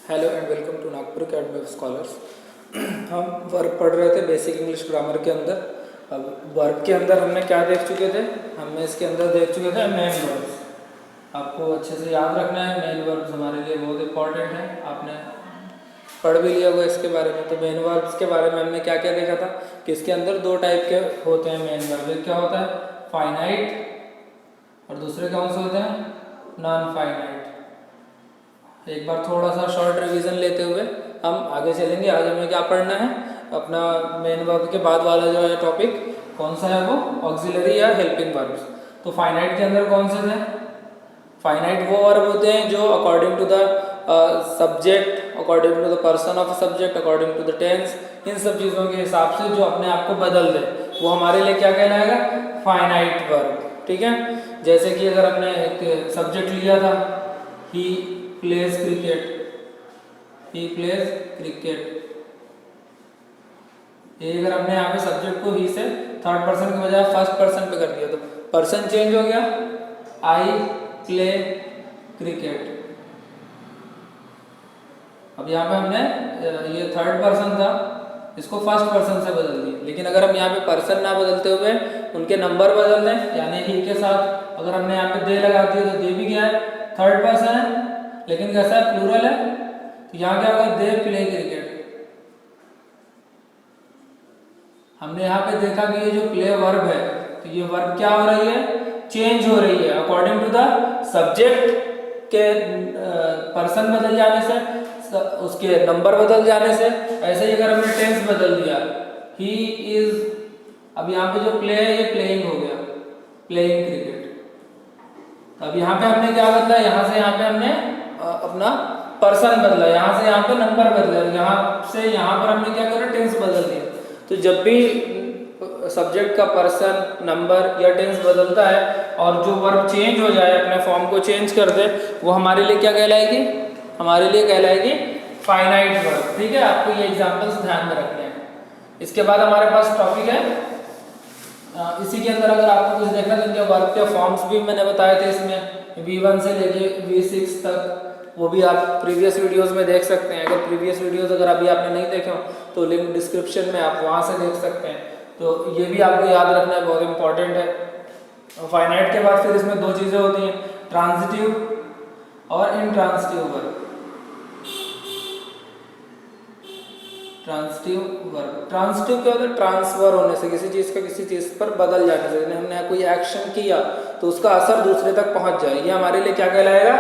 Hello and welcome to Nagpur academy of scholars. हम verb पढ़ रहे थे बेसिक इंग्लिश ग्रामर के अंदर। अब वर्ब के अंदर हमने क्या देख चुके थे? हमने इसके अंदर देख चुके थे मेन वर्ब्स। आपको अच्छे से याद रखना है, मेन वर्ब्स हमारे लिए बहुत इंपॉर्टेंट है। आपने पढ़ भी लिया होगा इसके बारे में। तो मेन वर्ब्स के बारे में हमने क्या क्या देखा था कि इसके अंदर दो टाइप के होते हैं मेन वर्ब। एक क्या होता है फाइनाइट और दूसरे कौन से होते हैं नॉन फाइनाइट। एक बार थोड़ा सा शॉर्ट रिवीजन लेते हुए हम आगे चलेंगे। आज हमें क्या पढ़ना है? अपना मेन वर्ब के बाद वाला जो है टॉपिक कौन सा है वो ऑक्सिलरी या हेल्पिंग वर्ब्स। तो फाइनाइट के अंदर कौन से थे? फाइनाइट वो वर्ब होते हैं जो according to the subject, according to the person of subject, according to the tense, इन सब चीज़ों के हिसाब से जो अपने आप को बदल दे वो हमारे लिए क्या कहलाएगा? Finite verb. ठीक है। जैसे कि अगर हमने एक सब्जेक्ट लिया था he plays cricket, he plays cricket. ये अगर हमने यहाँ पे सब्जेक्ट को ही से थर्ड पर्सन के बजाय फर्स्ट पर्सन पे कर दिया तो पर्सन चेंज हो गया, आई प्ले क्रिकेट। अब यहाँ पे हमने ये थर्ड पर्सन था, इसको फर्स्ट पर्सन से बदल दिया। लेकिन अगर हम यहाँ पे पर्सन ना बदलते हुए उनके नंबर बदल दें, यानी ही के साथ अगर हमने यहाँ पे दे लगा दिया तो दे भी क्या है? थर्ड पर्सन है, लेकिन कैसा है? प्लूरल है। तो यहाँ क्या होगा? They play cricket. हमने यहाँ पे देखा कि ये जो प्ले वर्ब है तो ये वर्ब क्या हो रही है? चेंज हो रही है अकॉर्डिंग टू द सब्जेक्ट के पर्सन बदल जाने से, उसके नंबर बदल जाने से। ऐसे ही अगर हमने टेंस बदल दिया ही इज, अब यहाँ पे जो प्ले है ये प्लेइंग हो गया, प्लेइंग क्रिकेट। अब यहाँ पे हमने क्या बदला? यहाँ से यहाँ पे हमने अपना पर्सन बदला, यहाँ से यहाँ पे नंबर बदला, यहाँ से यहाँ पर हमने क्या करा? टेंस बदल दिया। तो जब भी सब्जेक्ट का पर्सन, नंबर या टेंस बदलता है और जो वर्ब चेंज हो जाए, अपने फॉर्म को चेंज कर दे, वो हमारे लिए क्या कहलाएगी? हमारे लिए कहलाएगी फाइनाइट वर्ब। ठीक है, आपको ये एग्जांपल्स ध्यान में रखने हैं। इसके बाद हमारे पास टॉपिक है इसी के अंदर अगर आपको कुछ देखना तो इनके वर्ब के फॉर्म्स भी मैंने बताए थे इसमें, V1 से लेके V6 तक। वो भी आप प्रीवियस वीडियोस में देख सकते हैं। अगर प्रीवियस वीडियोस अगर अभी आपने नहीं देखे हो तो लिंक डिस्क्रिप्शन में आप वहाँ से देख सकते हैं। तो ये भी आपको याद रखना है, बहुत इंपॉर्टेंट है। फाइनाइट के बाद फिर इसमें दो चीज़ें होती हैं, ट्रांजिटिव और intransitive verb. Transitive verb, transitive क्या होता है? ट्रांसफर होने से, किसी चीज़ का किसी चीज़ पर बदल जाने से। हमने कोई एक्शन किया तो उसका असर दूसरे तक पहुंच जाए, ये हमारे लिए क्या कहलाएगा?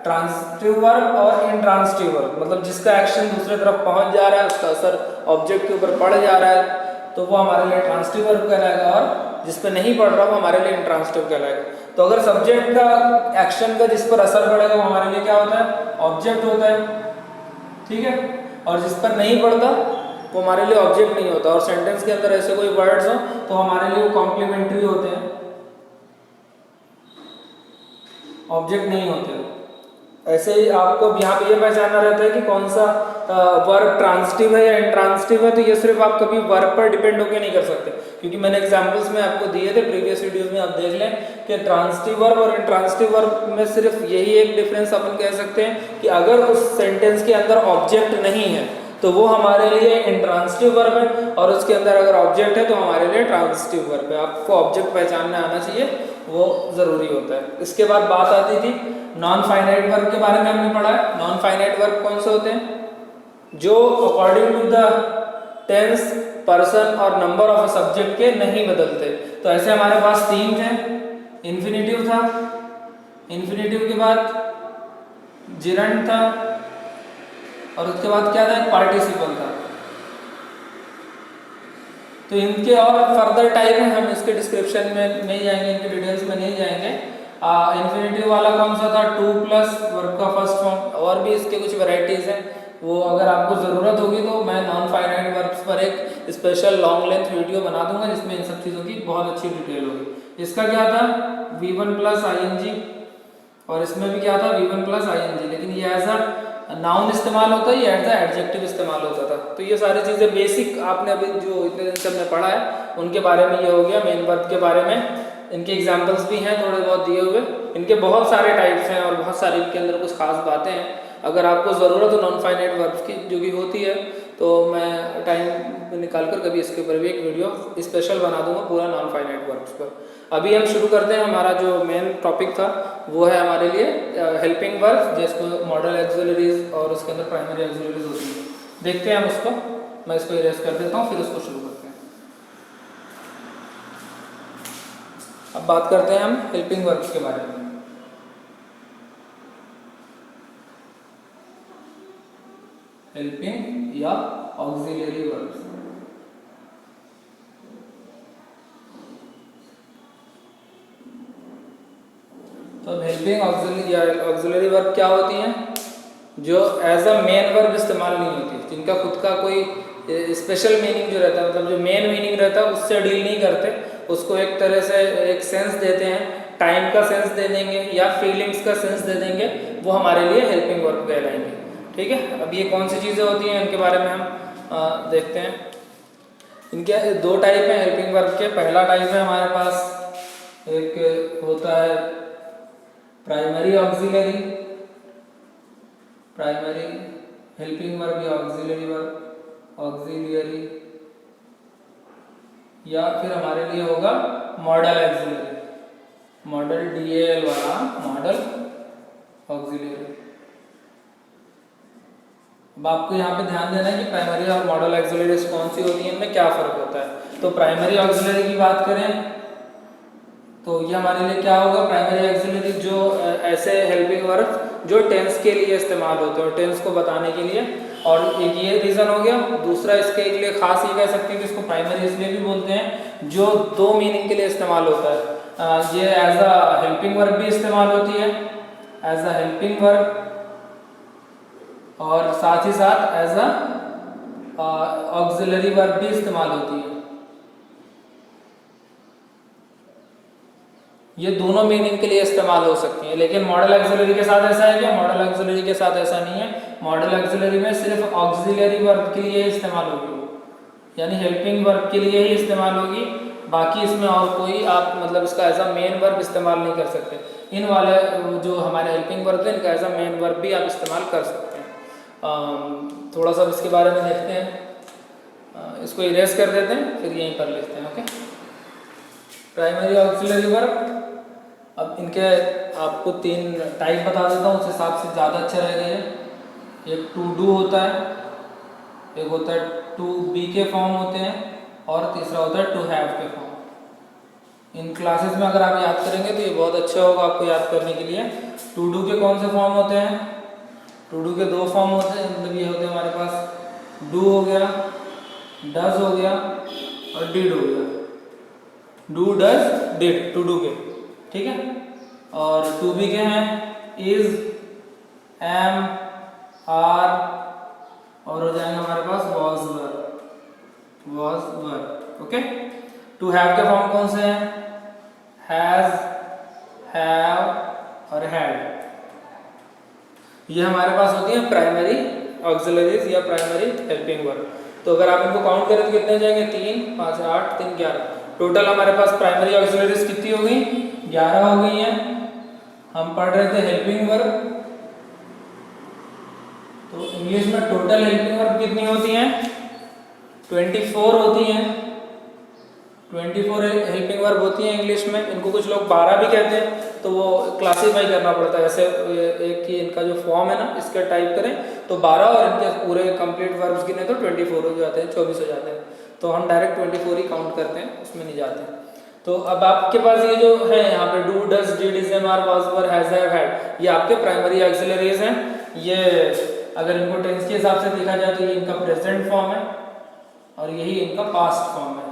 ट्रांजिटिव वर्ब और इनट्रांजिटिव वर्ब। मतलब जिसका एक्शन दूसरे तरफ पहुंच जा रहा है, उसका असर ऑब्जेक्ट के ऊपर पड़ जा रहा है, तो वो हमारे लिए ट्रांजिटिव वर्ब कहलाएगा। और जिस पे नहीं पड़ रहा वो हमारे लिए इनट्रांजिटिव कहलाएगा। तो अगर सब्जेक्ट का एक्शन का जिस पर असर पड़ेगा वो हमारे लिए क्या होता है? ऑब्जेक्ट होता है। ठीक है। और जिस पर नहीं पड़ता वो हमारे लिए ऑब्जेक्ट नहीं होता। और सेंटेंस के अंदर ऐसे कोई वर्ड्स हो तो हमारे लिए वो कॉम्प्लीमेंट्री होते हैं, ऑब्जेक्ट नहीं होते। ऐसे ही आपको यहाँ पे ये पहचानना रहता है कि कौन सा वर्ब ट्रांजिटिव है या इनट्रांजिटिव है। तो ये सिर्फ आप कभी वर्ब पर डिपेंड होकर नहीं कर सकते, क्योंकि मैंने एग्जांपल्स में आपको दिए थे प्रीवियस वीडियोस में। आप देख लें कि ट्रांजिटिव वर्ब और इनट्रांजिटिव वर्ब में सिर्फ यही एक डिफरेंस अपन कह सकते हैं कि अगर उस सेंटेंस के अंदर ऑब्जेक्ट नहीं है तो वो हमारे लिए इंट्रांजिटिव वर्ब है, और उसके अंदर अगर ऑब्जेक्ट है तो हमारे लिए ट्रांजिटिव वर्ब है। आपको ऑब्जेक्ट पहचानना आना चाहिए, वो जरूरी होता है। इसके बाद बात आती थी नॉन फाइनाइट वर्ब के बारे में। हमने पढ़ा है नॉन फाइनाइट वर्ब कौन से होते हैं? जो according to the tense, person और नंबर ऑफ अ सब्जेक्ट के नहीं बदलते। तो ऐसे हमारे पास तीन थे। इन्फिनेटिव था, इन्फिनेटिव के बाद जिरंड था, और उसके बाद क्या था? एक पार्टिसिपल था। तो इनके और फर्दर टाइप हैं, हम इसके डिस्क्रिप्शन में नहीं जाएंगे, इनके डिटेल्स में नहीं जाएंगे। इन्फिनेटिव वाला कौन सा था? टू प्लस वर्ब का फर्स्ट फॉर्म। और भी इसके कुछ वैरायटीज हैं, वो अगर आपको ज़रूरत होगी तो मैं नॉन फाइनाइट वर्ब्स पर एक स्पेशल लॉन्ग लेंथ वीडियो बना दूंगा जिसमें इन सब चीज़ों की बहुत अच्छी डिटेल होगी। इसका क्या था? V1 प्लस ING, और इसमें भी क्या था? V1 plus ING। लेकिन ये एज अ नाउन इस्तेमाल होता है, ये एज अ एडजेक्टिव इस्तेमाल होता था। तो ये सारी चीज़ें बेसिक आपने अभी जो इतने दिन से हमने पढ़ा है उनके बारे में ये हो गया मेन वर्ब के बारे में। इनके एग्जाम्पल्स भी हैं थोड़े बहुत दिए हुए। इनके बहुत सारे टाइप्स हैं और बहुत सारे इनके अंदर कुछ खास बातें हैं। अगर आपको ज़रूरत हो नॉन फाइनाइट वर्ब्स की जो कि होती है, तो मैं टाइम निकाल कर कभी इसके ऊपर भी एक वीडियो स्पेशल बना दूंगा पूरा नॉन फाइनाइट वर्ब्स पर। अभी हम शुरू करते हैं। हमारा जो मेन टॉपिक था वो है हमारे लिए हेल्पिंग वर्ब्स, जिसको मॉडल एक्सिलरीज और उसके अंदर प्राइमरी एक्सिलरीज होती है। देखते हैं हम उसको। मैं इसको इरेज कर देता हूँ, फिर उसको शुरू करते हैं। अब बात करते हैं हम हेल्पिंग वर्ब्स के बारे में। हेल्पिंग या ऑक्सिलरी वर्ब्स। तो हेल्पिंग ऑक्सिलरी वर्ब क्या होती हैं? जो एज अ मेन वर्ब इस्तेमाल नहीं होती, जिनका खुद का कोई स्पेशल मीनिंग जो रहता है, मतलब जो मेन मीनिंग रहता है उससे डील नहीं करते, उसको एक तरह से एक सेंस देते हैं, टाइम का सेंस दे देंगे या फीलिंग्स का सेंस दे देंगे, वो हमारे लिए हेल्पिंग वर्ब कहलाएंगे। ठीक है, अब ये कौन सी चीज़ें होती हैं इनके बारे में हम देखते हैं। इनके दो टाइप हैं हेल्पिंग वर्ब के। पहला टाइप है हमारे पास एक होता है primary auxiliary, primary helping verb या ऑक्सिलरी वर्ब, ऑक्सिलरी, या फिर हमारे लिए होगा मॉडल एक्सिलरी, मॉडल DAL वाला मॉडल ऑक्सिलरी। अब आपको यहाँ पे ध्यान देना है कि प्राइमरी और मॉडल एक्सिलरीज कौन सी होती हैं, इनमें क्या फर्क होता है। तो प्राइमरी ऑक्सिलरी की बात करें तो ये हमारे लिए क्या होगा, प्राइमरी एक्सिलरी जो ऐसे हेल्पिंग वर्ब जो टेंस के लिए इस्तेमाल होते हैं और टेंस को बताने के लिए। और एक ये रीज़न हो गया। दूसरा इसके लिए खास ये कह सकते हैं कि इसको प्राइमरी इसलिए भी बोलते हैं जो दो मीनिंग के लिए इस्तेमाल होता है। ये एज अ हेल्पिंग वर्ब भी इस्तेमाल होती है, एज अ हेल्पिंग वर्ब, और साथ ही साथ एज अ ऑक्सिलरी वर्ब भी इस्तेमाल होती है। ये दोनों मीनिंग के लिए इस्तेमाल हो सकती हैं। लेकिन मॉडल एक्सिलरी के साथ ऐसा है क्या? मॉडल एक्सिलरी के साथ ऐसा नहीं है। मॉडल एक्सिलरी में सिर्फ ऑक्सिलरी वर्ब के लिए इस्तेमाल होगी वो, यानी हेल्पिंग वर्ब के लिए ही इस्तेमाल होगी। बाकी इसमें और कोई आप मतलब इसका एज अ मेन वर्ब इस्तेमाल नहीं कर सकते। इन वाले जो हमारे हेल्पिंग वर्ब है इनका एज अ मेन वर्ब भी आप इस्तेमाल कर सकते हैं। थोड़ा सा इसके बारे में देखते हैं। इसको इरेज कर देते हैं, फिर यहीं पर लिखते हैं। Okay, primary auxiliary verb. अब इनके आपको तीन टाइप बता देता हूँ, उस हिसाब से ज़्यादा अच्छा रहेगा ये। एक टू डू होता है, एक होता है टू बी के फॉर्म होते हैं, और तीसरा होता है टू हैव के फॉर्म। इन क्लासेस में अगर आप याद करेंगे तो ये बहुत अच्छा होगा आपको याद करने के लिए। टू डू के कौन से फॉर्म होते हैं? टू डू के दो फॉर्म होते हैं, मतलब ये होते हैं हमारे पास डू हो गया, डज हो गया और डिड हो गया। Do does did, to do के, ठीक है। और टू बी के हैं इज, एम, आर, और हो जाएंगे हमारे पास was, were. Okay. To have के फॉर्म कौन से हैं? हैज, हैव और हैड। ये हमारे पास होती है प्राइमरी ऑक्सिलरीज या प्राइमरी हेल्पिंग वर्ब। तो अगर आप इनको काउंट करें तो कितने जाएंगे? 3, 5, 8, 3, 11। टोटल हमारे पास प्राइमरी ऑक्सिलरीज कितनी हो गई? 11 हो गई हैं। हम पढ़ रहे थे हेल्पिंग वर्ब, तो इंग्लिश में टोटल हेल्पिंग वर्ब कितनी होती हैं? 24 होती हैं। 24 हेल्पिंग वर्ब होती हैं इंग्लिश में। इनको कुछ लोग 12 भी कहते हैं, तो वो क्लासीफाई करना पड़ता है। ऐसे एक ही इनका जो फॉर्म है ना, इसका टाइप करें तो 12, और इनके पूरे कंप्लीट वर्ब्स गिने तो 24 हो जाते हैं, 24 हो जाते हैं। तो हम डायरेक्ट 24 ही काउंट करते हैं, उसमें नहीं जाते। तो अब आपके पास ये जो है यहाँ पे do, does, did, is, am, are, was, were, has, have, had, ये आपके प्राइमरी ऑक्सिलरीज हैं। ये अगर इनको टेंस के हिसाब से देखा जाए तो ये इनका प्रेजेंट फॉर्म है और यही इनका पास्ट फॉर्म है।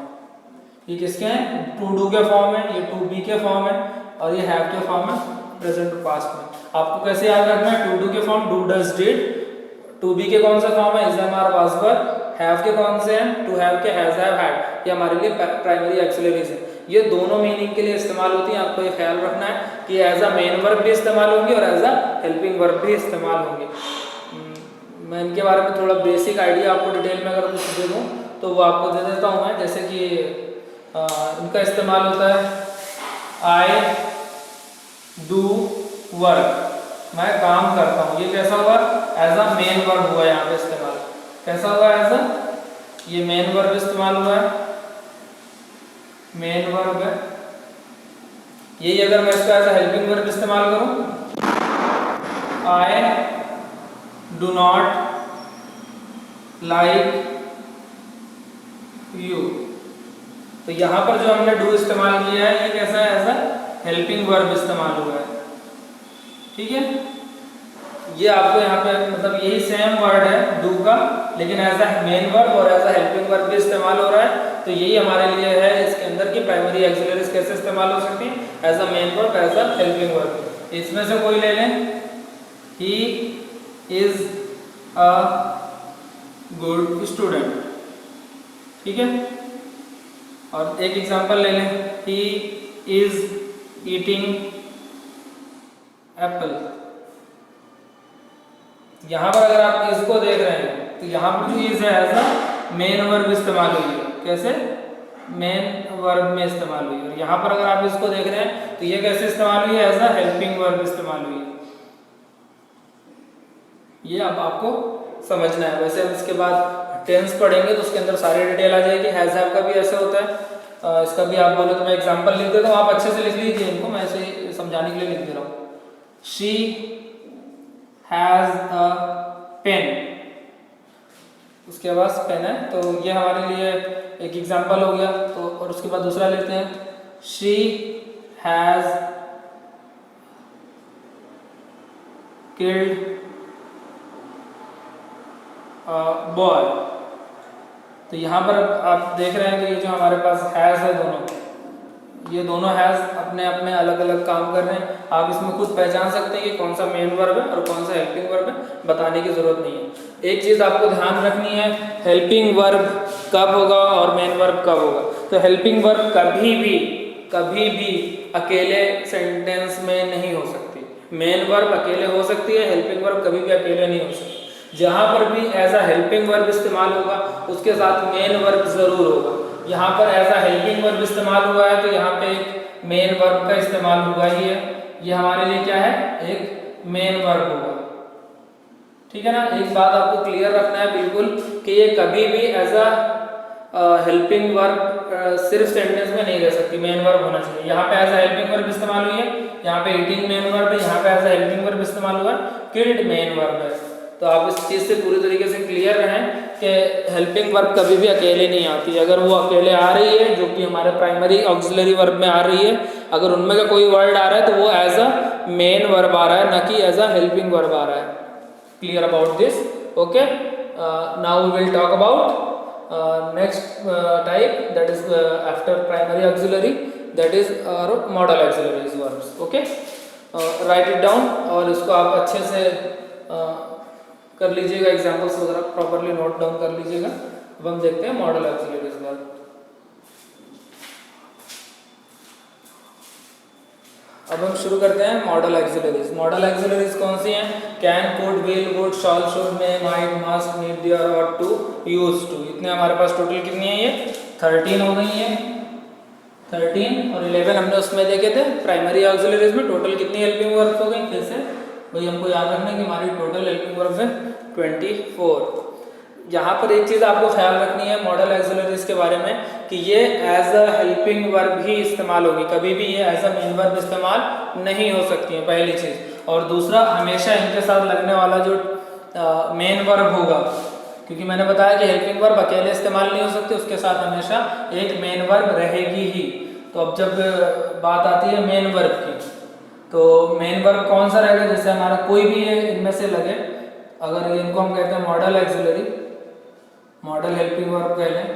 ये किसके हैं? टू डू के फॉर्म है, ये टू बी के फॉर्म है, और ये हैव के फॉर्म है प्रेजेंट और पास्ट में। आपको कैसे याद रखना है? टू डू के form do, does, did. To be के कौन सा फॉर्म है? Is, am, are, was, were. Have के कौन से हैं? टू हैव के हैज, हैव, हैड। ये हमारे लिए प्राइमरी ऑक्सिलरीज है। ये दोनों मीनिंग के लिए इस्तेमाल होती हैं। आपको ये ख्याल रखना है कि एज अ मेन वर्ब भी इस्तेमाल होंगी और एज अ हेल्पिंग वर्ब भी इस्तेमाल होंगे। मैं इनके बारे में थोड़ा बेसिक आइडिया आपको डिटेल में अगर कुछ दे दूँ तो वो आपको दे देता हूँ मैं। जैसे कि इनका इस्तेमाल होता है आई डू वर्क, मैं काम करता हूँ। ये कैसा हुआ? एज अ मेन वर्ब हुआ यहाँ पे इस्तेमाल। कैसा हुआ? एज अ, ये मेन वर्ब इस्तेमाल हुआ है, मेन वर्ब है। यही अगर मैं इसका एज अ हेल्पिंग वर्ब इस्तेमाल करूँ, I do not like you, तो यहाँ पर जो हमने डू इस्तेमाल किया है ये कैसा है? एज अ हेल्पिंग वर्ब इस्तेमाल हुआ है। ठीक है, ये आपको यहाँ पे मतलब यही सेम वर्ड है डू का, लेकिन एज अ मेन वर्ब और एज अ हेल्पिंग वर्ब भी इस्तेमाल हो रहा है। तो यही हमारे लिए है इसके अंदर की प्राइमरी एक्सिलरीज कैसे इस्तेमाल हो सकती है, as a main verb, as a helping verb. इसमें से कोई ले लें, he is a good student. ठीक है, और एक एग्जांपल ले लें, ही इज ईटिंग एप्पल। यहाँ पर अगर आप इसको देख रहे हैं तो यहाँ पर जो इज है एज अ मेन वर्ब इस्तेमाल हुई है। कैसे? मेन वर्ब में इस्तेमाल हुई है। और यहाँ पर अगर आप इसको देख रहे हैं तो ये कैसे इस्तेमाल हुई है? एज अ हेल्पिंग वर्ब इस्तेमाल हुई है। ये अब आपको समझना है। वैसे हम इसके बाद टेंस पढ़ेंगे तो उसके अंदर सारी डिटेल आ जाएगी। हैज हैव का भी ऐसे होता है। इसका भी आप बोलो तो मैं एग्जांपल लिख देता हूँ, आप अच्छे से लिख लीजिए इनको, मैं ऐसे ही समझाने के लिए लिख दे रहा हूँ। शी हैज अ पेन, उसके पास पेन है, तो ये हमारे लिए एक एग्जांपल हो गया। तो और उसके बाद दूसरा लेते हैं, शी हैज किल्ड बॉय। तो यहाँ पर आप देख रहे हैं कि ये जो हमारे पास हैज है दोनों, ये दोनों हैज अपने अपने अलग अलग काम कर रहे हैं। आप इसमें खुद पहचान सकते हैं कि कौन सा मेन वर्ब है और कौन सा हेल्पिंग वर्ब है, बताने की जरूरत नहीं है। एक चीज़ आपको ध्यान रखनी है, हेल्पिंग वर्ब कब होगा और मेन वर्ब कब होगा। तो हेल्पिंग वर्ब कभी भी अकेले सेंटेंस में नहीं हो सकती। मेन वर्ब अकेले हो सकती है, हेल्पिंग वर्ब कभी भी अकेले नहीं हो सकती। जहाँ पर भी एज अ हेल्पिंग वर्ब इस्तेमाल होगा उसके साथ मेन वर्ब जरूर होगा। यहाँ पर एज अ हेल्पिंग वर्ब इस्तेमाल हुआ है तो यहाँ पे एक मेन वर्ब का इस्तेमाल हुआ ही है। ये हमारे लिए क्या है? एक मेन वर्ब होगा। ठीक है ना, एक बात आपको क्लियर रखना है बिल्कुल कि ये कभी भी एज अ हेल्पिंग वर्ब सिर्फ सेंटेंस में नहीं रह सकती, मेन वर्ब होना चाहिए। यहाँ पे एज अ हेल्पिंग वर्ब इस्तेमाल हुई है, यहाँ पे ईटिंग मेन वर्ब है, यहाँ पे एज अ हेल्पिंग वर्ब इस्तेमाल हुआ है, किल्ड मेन वर्ब है। तो आप इस चीज़ से पूरी तरीके से क्लियर रहें कि हेल्पिंग वर्ब कभी भी अकेले नहीं आती। अगर वो अकेले आ रही है, जो कि हमारे प्राइमरी ऑक्सिलरी वर्ब में आ रही है, अगर उनमें का कोई वर्ड आ रहा है तो वो एज अ मेन वर्ब आ रहा है, ना कि एज अ हेल्पिंग वर्ब आ रहा है। Clear about this? Okay, now we will talk about next type, that is after primary auxiliary, that is our modal auxiliaries verbs. Okay, write it down और इसको आप अच्छे से कर लीजिएगा, एग्जांपल्स वगैरह प्रॉपरली नोट डाउन कर लीजिएगा। अब हम देखते हैं मॉडल ऑक्सिलरीज वर्ब। अब हम शुरू करते हैं मॉडल ऑक्सिलरीज। मॉडल ऑक्सिलरीज कौन सी हैं? Can, could, will, would, shall, should, may, might, must, need, dare, ought to, used to. इतने हमारे पास टोटल कितनी है? ये 13 हो गई है। 13 और 11 हमने उसमें देखे थे प्राइमरी ऑक्सिलरीज में। टोटल कितनी हेल्पिंग वर्ब्स हो गई? फिर से भाई हमको याद रखना है कि हमारी टोटल हेल्पिंग वर्ब्स है 24। यहाँ पर एक चीज़ आपको ख्याल रखनी है मॉडल ऑक्सिलरीज के बारे में कि ये एज अ हेल्पिंग वर्ब ही इस्तेमाल होगी, कभी भी ये एज अ मेन वर्ब इस्तेमाल नहीं हो सकती है, पहली चीज़। और दूसरा, हमेशा इनके साथ लगने वाला जो मेन वर्ब होगा, क्योंकि मैंने बताया कि हेल्पिंग वर्ब अकेले इस्तेमाल नहीं हो सकती, उसके साथ हमेशा एक मेन वर्ब रहेगी ही। तो अब जब बात आती है मेन वर्ब की, तो मेन वर्ब कौन सा रहेगा? जैसे हमारा कोई भी इनमें से लगे, अगर इनको हम कहते हैं model auxiliary, model helping verb कह लें।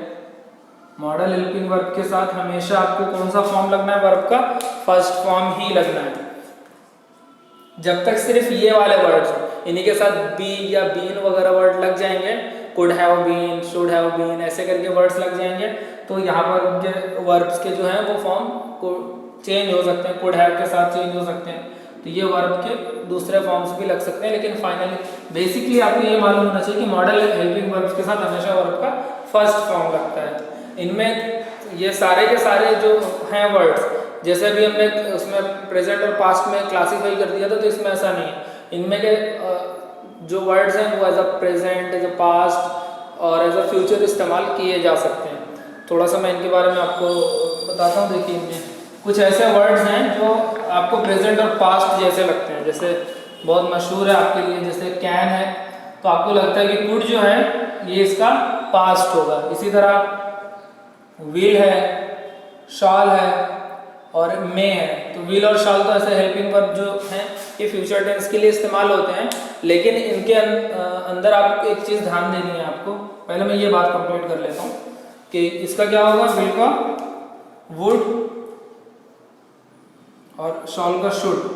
मॉडल हेल्पिंग वर्ब के साथ हमेशा आपको कौन सा फॉर्म लगना है? वर्ब का फर्स्ट फॉर्म ही लगना है। जब तक सिर्फ ये वाले वर्ड्स हो, इन्हीं के साथ बी या बीन वगैरह वर्ड लग जाएंगे, could have been, should have been, ऐसे करके वर्ड्स लग जाएंगे, तो यहाँ पर उनके वर्ब्स के जो हैं वो फॉर्म को चेंज हो सकते हैं, कुड हैव के साथ चेंज हो सकते हैं। तो ये वर्ब के दूसरे फॉर्म्स भी लग सकते हैं, लेकिन फाइनली बेसिकली आपको ये मालूम होना चाहिए कि मॉडल हेल्पिंग वर्ब्स के साथ हमेशा वर्ब का फर्स्ट फॉर्म लगता है। इनमें ये सारे के सारे जो हैं वर्ड्स, जैसे अभी हमने उसमें प्रेजेंट और पास्ट में क्लासीफाई कर दिया था, तो इसमें ऐसा नहीं है। इनमें के जो वर्ड्स हैं वो as a present, as a past और एज अ फ्यूचर इस्तेमाल किए जा सकते हैं। थोड़ा सा मैं इनके बारे में आपको बताता हूँ। देखिए, इनमें कुछ ऐसे वर्ड्स हैं जो आपको प्रेजेंट और पास्ट जैसे लगते हैं। जैसे बहुत मशहूर है आपके लिए, जैसे कैन है, तो आपको लगता है कि कुड जो है ये इसका पास्ट होगा। इसी तरह विल है, शॉल है और मे है। तो विल और शॉल तो ऐसे हेल्पिंग वर्ब जो हैं ये फ्यूचर टेंस के लिए इस्तेमाल होते हैं, लेकिन इनके अंदर आपको एक चीज़ ध्यान देनी है आपको। पहले मैं ये बात कंप्लीट कर लेता हूँ कि इसका क्या होगा, विल का वुड और शॉल का शुड।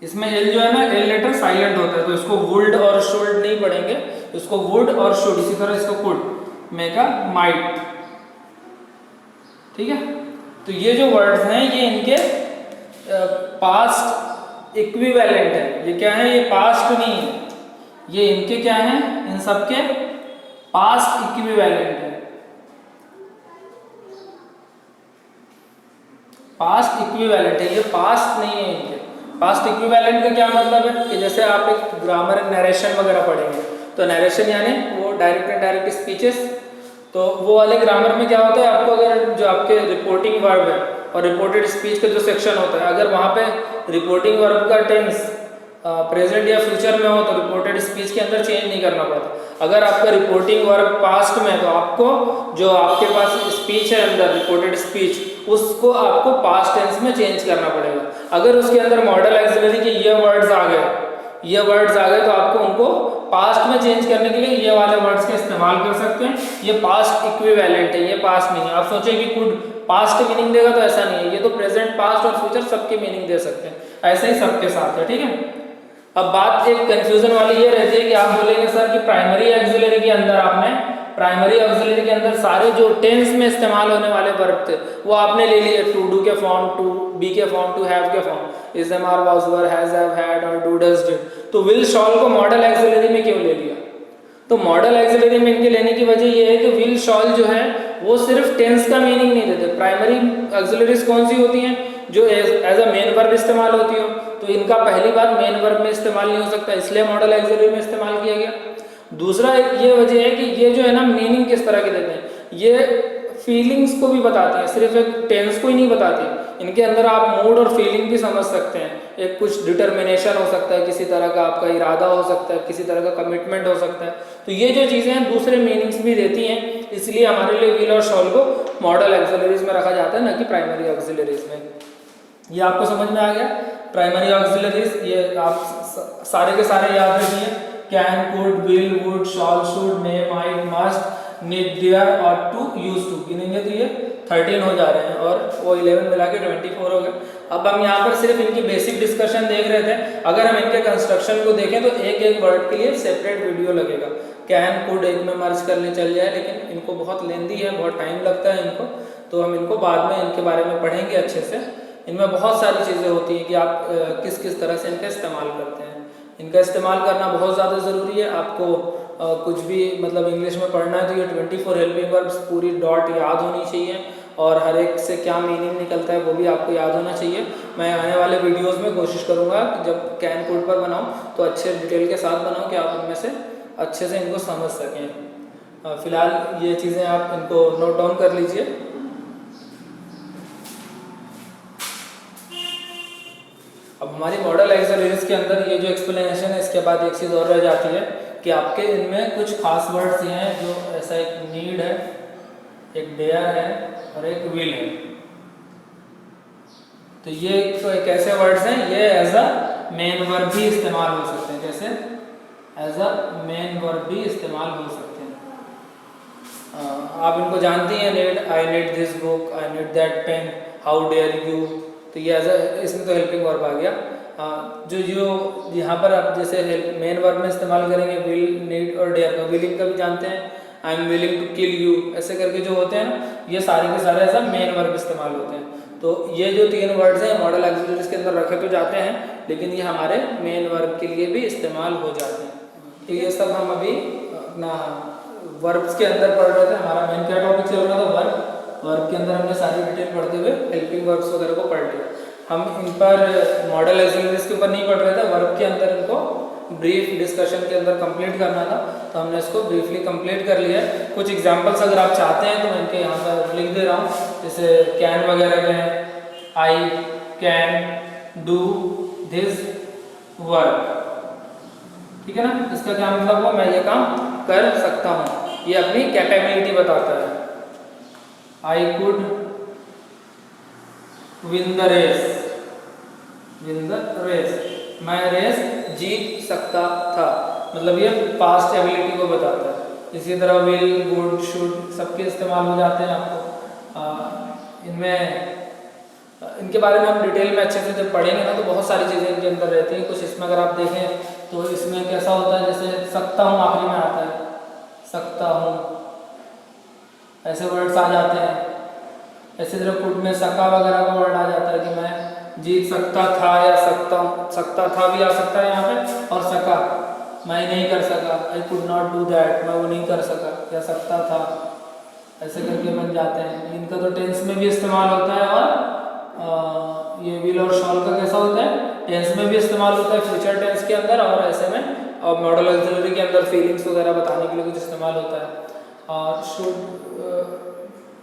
इसमें एल जो है ना, एल लेटर साइलेंट होता है, तो इसको वुड और शुड नहीं पढ़ेंगे, इसको वुड और शुड। इसी तरह इसको कुड, मे का माइट। ठीक है, तो ये जो वर्ड्स हैं ये इनके पास्ट इक्विवेलेंट है। ये क्या है, ये पास्ट नहीं है, ये इनके क्या है, इन सब के पास्ट इक्विवेलेंट है। पास्ट इक्विवेलेंट है, ये पास्ट नहीं है इनके। पास्ट इक्विवेलेंट का क्या मतलब है कि जैसे आप एक ग्रामर नरेशन वगैरह पढ़ेंगे, तो नरेशन यानी वो डायरेक्ट एंड डायरेक्ट स्पीचेस, तो वो वाले ग्रामर में क्या होता है, आपको अगर जो आपके रिपोर्टिंग वर्ब है और रिपोर्टेड स्पीच का जो सेक्शन होता है, अगर वहाँ पे रिपोर्टिंग वर्ब का टेंस प्रेजेंट या फ्यूचर में हो तो रिपोर्टेड स्पीच के अंदर चेंज नहीं करना पड़ता। अगर आपका रिपोर्टिंग वर्ब पास्ट में है तो आपको जो आपके पास स्पीच है अंदर रिपोर्टेड स्पीच, उसको आपको पास्ट टेंस में चेंज करना पड़ेगा। अगर उसके अंदर मॉडल एक्सिलरी के ये वर्ड्स आ गए, ये वर्ड्स आ गए, तो आपको उनको पास्ट में चेंज करने के लिए ये वाले वर्ड्स का इस्तेमाल कर सकते हैं। ये पास्ट इक्विवेलेंट है, ये पास्ट नहीं है। आप सोचें कि कुड पास्ट मीनिंग देगा, तो ऐसा नहीं है, ये तो प्रेजेंट, पास्ट और फ्यूचर सबके मीनिंग दे सकते हैं। ऐसे ही सबके साथ है। ठीक है, अब बात एक कंफ्यूजन वाली ये रहती है कि आप बोलेंगे सर कि प्राइमरी एक्सिलरी के अंदर आपने, प्राइमरी ऑक्सिलरी के अंदर सारे जो टेंस में इस्तेमाल होने वाले वर्ब थे वो आपने ले लिए, टू डू के फॉर्म, टू बी के फॉर्म, टू हैव के form, is, am, are, was, were, has, have, had और डू, डज, डिड। तो विल, शॉल को मॉडल एक्सिलरी में क्यों ले लिया? तो मॉडल एक्सिलरी में इनके लेने की वजह ये है कि विल, शॉल जो है वो सिर्फ टेंस का मीनिंग नहीं देते। प्राइमरी ऑक्सिलरीज कौन सी होती हैं? जो एज अ मेन वर्ब इस्तेमाल होती हो, तो इनका पहली बार मेन वर्ब में इस्तेमाल नहीं हो सकता, इसलिए मॉडल एक्सिलरी में इस्तेमाल किया गया। दूसरा ये वजह है कि ये जो है ना मीनिंग किस तरह के देते हैं, ये फीलिंग्स को भी बताते हैं, सिर्फ एक टेंस को ही नहीं बताते। इनके अंदर आप मूड और फीलिंग भी समझ सकते हैं। एक कुछ डिटर्मिनेशन हो सकता है, किसी तरह का आपका इरादा हो सकता है, किसी तरह का कमिटमेंट हो सकता है। तो ये जो चीज़ें हैं दूसरे मीनिंग्स भी देती हैं, इसलिए हमारे लिए विल और शॉल को मॉडल एक्सिलरीज में रखा जाता है, ना कि प्राइमरी ऑक्सिलरीज में। ये आपको समझ में आ गया? प्राइमरी ऑक्सिलरीज ये आप सारे के सारे याद रखिए, can, could, will, would, shall, should, may, might, must, need, dare और टू, यूज टू। गिनेंगे तो ये 13 हो जा रहे हैं और वो 11 मिला के 24 हो गए। अब हम यहाँ पर सिर्फ इनकी बेसिक डिस्कशन देख रहे थे। अगर हम इनके कंस्ट्रक्शन को देखें तो एक एक वर्ड के लिए सेपरेट वीडियो लगेगा। कैन, कुड एक में मर्ज करने चल जाए, लेकिन इनको बहुत लेंदी है, बहुत टाइम लगता है इनको, तो हम इनको बाद में इनके बारे में पढ़ेंगे अच्छे से। इनमें बहुत सारी चीज़ें होती हैं कि आप किस किस तरह से इनका इस्तेमाल करते हैं। इनका इस्तेमाल करना बहुत ज़्यादा ज़रूरी है। आपको कुछ भी मतलब इंग्लिश में पढ़ना है तो ये 24 हेल्पिंग वर्ब्स पूरी डॉट याद होनी चाहिए, और हर एक से क्या मीनिंग निकलता है वो भी आपको याद होना चाहिए। मैं आने वाले वीडियोस में कोशिश करूँगा कि जब कैन, कुड पर बनाऊँ तो अच्छे डिटेल के साथ बनाऊँ कि आप उनमें से अच्छे से इनको समझ सकें। फ़िलहाल ये चीज़ें आप इनको नोट डाउन कर लीजिए। अब हमारी मॉडल एक्सिलरीज के अंदर ये जो एक्सप्लेनेशन है, इसके बाद एक चीज़ और रह जाती है कि आपके इनमें कुछ खास वर्ड्स ये हैं जो ऐसा एक नीड है, एक डेयर है और एक विल है। तो ये तो एक ऐसे वर्ड्स हैं, ये एज अ मेन वर्ब भी इस्तेमाल हो सकते हैं। जैसे एज अ मेन वर्ब भी इस्तेमाल हो सकते हैं। आप इनको जानती हैं, need, I need this book, I need that pen, how dare you. तो ये एज अ, इसमें तो हेल्पिंग वर्ब आ गया। जो यहाँ पर आप जैसे मेन वर्ब में इस्तेमाल करेंगे विल, नीड और डेयर का, विलिंग का भी जानते हैं, I am willing to kill you, ऐसे करके जो होते हैं ना, ये सारे के सारे ऐसा मेन वर्ब इस्तेमाल होते हैं। तो ये जो 3 वर्ड्स हैं मॉडल एक्सिलरीज के अंदर रखे तो जाते हैं, लेकिन ये हमारे मेन वर्ब के लिए भी इस्तेमाल हो जाते हैं। तो ये सब हम अभी अपना वर्ब्स के अंदर पढ़ रहे थे। हमारा मेन क्या टॉपिक चल रहा था? वर्ब। वर्ब के अंदर हमने सारी डिटेल पढ़ते हुए हेल्पिंग वर्ब्स वगैरह को पढ़ लिया। हम इन पर मॉडल एक्सिलरीज के ऊपर नहीं पढ़ रहे थे, वर्ब के अंदर इनको ब्रीफ डिस्कशन के अंदर कंप्लीट करना था, तो हमने इसको ब्रीफली कंप्लीट कर लिया है। कुछ एग्जांपल्स अगर आप चाहते हैं तो मैं इनके यहाँ पर लिख दे रहा हूँ, जैसे कैन वगैरह के हैं, I can do this work, ठीक है ना। इसका क्या मतलब हुआ, मैं ये काम कर सकता हूँ, ये अपनी कैपेबिलिटी बताता है। I could win the race, win the race, मैं रेस जीत सकता था, मतलब ये पास्ट एबिलिटी को बताता है। इसी तरह विल, वुड, शुड सबके इस्तेमाल हो जाते हैं आपको। इनमें इनके बारे में हम डिटेल में अच्छे से जब पढ़ेंगे ना तो बहुत सारी चीज़ें इनके अंदर रहती हैं। कुछ इसमें अगर आप देखें तो इसमें कैसा होता है, जैसे सकता हूँ आखिरी में आता है, सकता हूँ, ऐसे वर्ड्स आ जाते हैं। ऐसे तरह कुड में सका वगैरह का वर्ड आ जाता है कि मैं जीत सकता था, या सकता था भी आ सकता है यहाँ पे, और सका मैं नहीं कर सका, I could not do that, मैं वो नहीं कर सका, या सकता था, ऐसे करके बन जाते हैं। इनका तो टेंस में भी इस्तेमाल होता है, और ये विल और शॉल का कैसा होता है, टेंस में भी इस्तेमाल होता है, फ्यूचर टेंस के अंदर, और ऐसे में और मॉडल ऑक्सिलरी के अंदर फीलिंग्स वगैरह बताने के लिए कुछ इस्तेमाल होता है। और शुड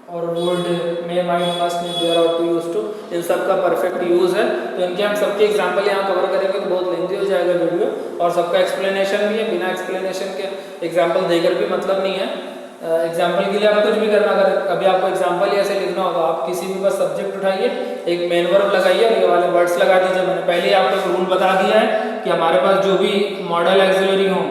और would, may, might, must, need, dare, ought to, used to, इन सब का परफेक्ट यूज है। तो इनके हम सबके एग्जांपल यहाँ कवर करेंगे तो बहुत लेंथी हो जाएगा वीडियो, और सबका एक्सप्लेनेशन भी है, बिना एक्सप्लेनेशन के एग्जांपल देकर भी मतलब नहीं है। एग्जाम्पल के लिए आप कुछ भी करना, अगर अभी आपको एग्जाम्पल ही ऐसे लिखना होगा, आप किसी भी बस सब्जेक्ट उठाइए, एक मेन वर्ब लगाइए और ये वाले वर्ड्स लगा दीजिए। मैंने पहले ही आपको एक रूल बता दिया है कि हमारे पास जो भी मॉडल ऑक्सिलरी हो,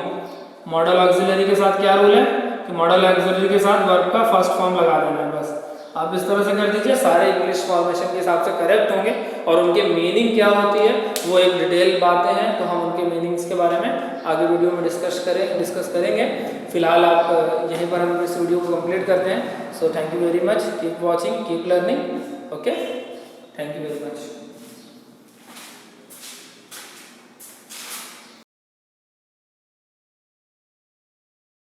मॉडल ऑक्सिलरी के साथ क्या रूल है कि मॉडल ऑक्सिलरी के साथ वर्ब का फर्स्ट फॉर्म लगा देना है। बस आप इस तरह से कर दीजिए, सारे इंग्लिश फॉर्मेशन के हिसाब से करेक्ट होंगे, और उनके मीनिंग क्या होती है वो एक डिटेल बातें हैं, तो हम उनके मीनिंग्स के बारे में आगे वीडियो में डिस्कस करेंगे। फिलहाल आप यहीं पर हम इस वीडियो को कंप्लीट करते हैं। So thank you very much, keep watching, keep learning, okay, thank you very much.